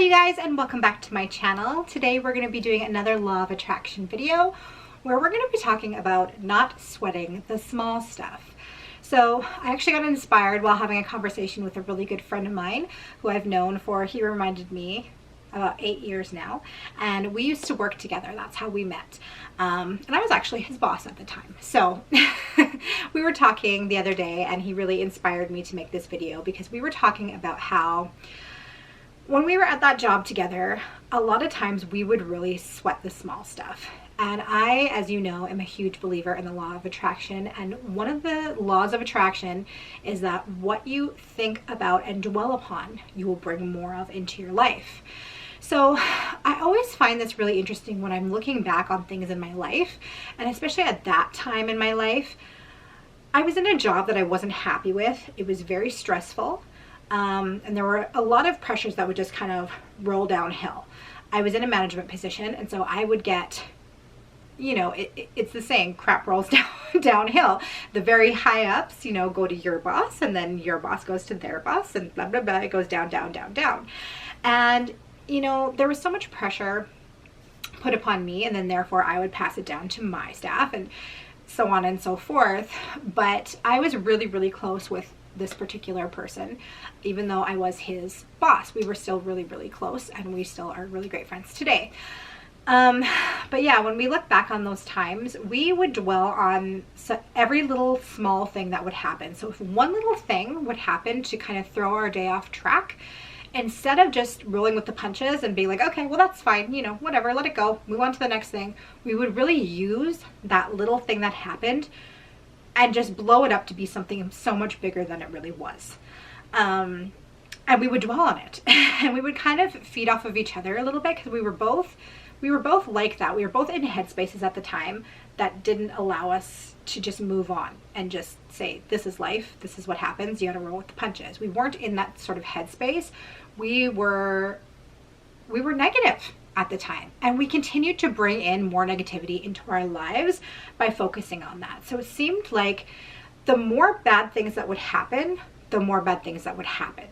you guys, and welcome back to my channel. Today we're going to be doing another law of attraction video where we're going to be talking about not sweating the small stuff. So I actually got inspired while having a conversation with a really good friend of mine who I've known for, he reminded me, about 8 years now, and we used to work together. That's how we met. And I was actually his boss at the time. So we were talking the other day and he really inspired me to make this video because we were talking about how when we were at that job together, a lot of times we would really sweat the small stuff. And I, as you know, am a huge believer in the law of attraction. And one of the laws of attraction is that what you think about and dwell upon, you will bring more of into your life. So I always find this really interesting when I'm looking back on things in my life, and especially at that time in my life, I was in a job that I wasn't happy with. It was very stressful. And there were a lot of pressures that would just kind of roll downhill. I was in a management position, and so I would get, you know, it's the saying, crap rolls downhill. The very high ups, you know, go to your boss, and then your boss goes to their boss, and blah, blah, blah. It goes down, down, down, down. And, you know, there was so much pressure put upon me, and then therefore I would pass it down to my staff and so on and so forth. But I was really, really close with this particular person. Even though I was his boss, we were still really, really close, and we still are really great friends today. But yeah, when we look back on those times, we would dwell on every little small thing that would happen. So if one little thing would happen to kind of throw our day off track, instead of just rolling with the punches and being like, okay, well, that's fine, you know, whatever, let it go, move on to the next thing, we would really use that little thing that happened and just blow it up to be something so much bigger than it really was. And we would dwell on it and we would kind of feed off of each other a little bit, because we were both like that. We were both in headspaces at the time that didn't allow us to just move on and just say, this is life, this is what happens, you gotta roll with the punches. We weren't in that sort of headspace. We were negative at the time, and we continued to bring in more negativity into our lives by focusing on that. So it seemed like the more bad things that would happen, the more bad things that would happen,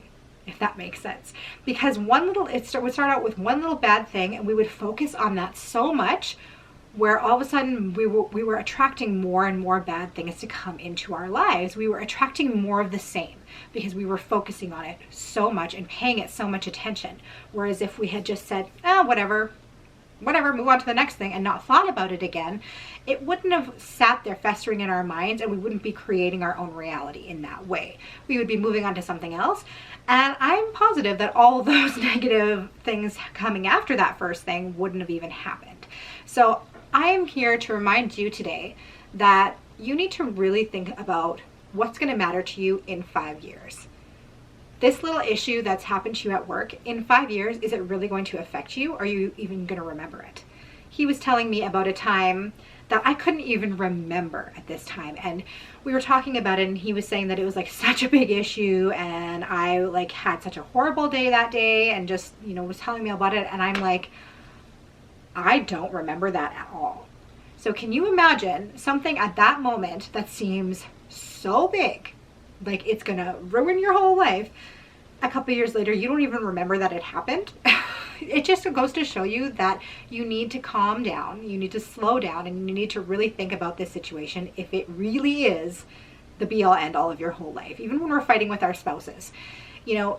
if that makes sense. Because it would start out with one little bad thing, and we would focus on that so much where all of a sudden we were attracting more and more bad things to come into our lives. We were attracting more of the same because we were focusing on it so much and paying it so much attention. Whereas if we had just said, oh, whatever, move on to the next thing, and not thought about it again, it wouldn't have sat there festering in our minds, and we wouldn't be creating our own reality in that way. We would be moving on to something else. And I'm positive that all of those negative things coming after that first thing wouldn't have even happened. So I am here to remind you today that you need to really think about what's going to matter to you in 5 years. This little issue that's happened to you at work, in 5 years, is it really going to affect you? Or are you even going to remember it? He was telling me about a time that I couldn't even remember at this time. And we were talking about it, and he was saying that it was like such a big issue, and I like had such a horrible day that day, and just, you know, was telling me about it. And I'm like, I don't remember that at all. So can you imagine something at that moment that seems so big, like it's gonna ruin your whole life, a couple years later you don't even remember that it happened? It just goes to show you that you need to calm down, you need to slow down, and you need to really think about this situation if it really is the be all end all of your whole life. Even when we're fighting with our spouses, you know,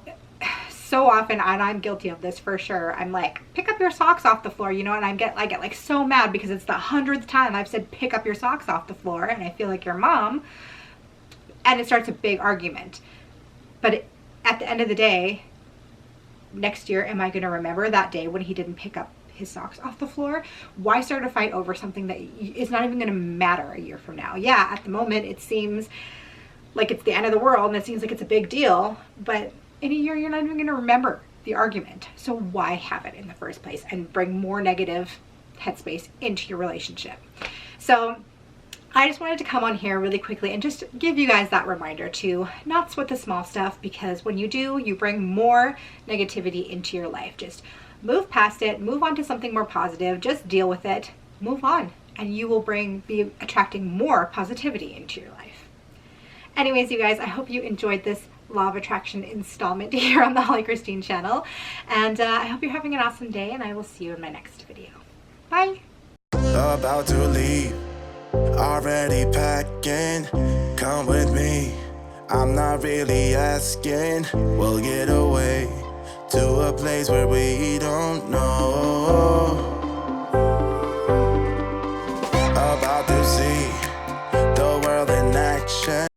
so often, and I'm guilty of this for sure, I'm like, pick up your socks off the floor, you know, and I get like so mad because it's the 100th time I've said pick up your socks off the floor, and I feel like your mom, and it starts a big argument. But at the end of the day, next year, am I going to remember that day when he didn't pick up his socks off the floor? Why start a fight over something that is not even going to matter a year from now? Yeah, at the moment it seems like it's the end of the world, and it seems like it's a big deal, but in a year you're not even going to remember the argument. So why have it in the first place and bring more negative headspace into your relationship? So I just wanted to come on here really quickly and just give you guys that reminder to not sweat the small stuff, because when you do, you bring more negativity into your life. Just move past it, move on to something more positive, just deal with it, move on, and you will be attracting more positivity into your life. Anyways, you guys, I hope you enjoyed this law of attraction installment here on the Holly Christine channel. And I hope you're having an awesome day, and I will see you in my next video. Bye. About to leave, already packing. Come with me, I'm not really asking. We'll get away to a place where we don't know.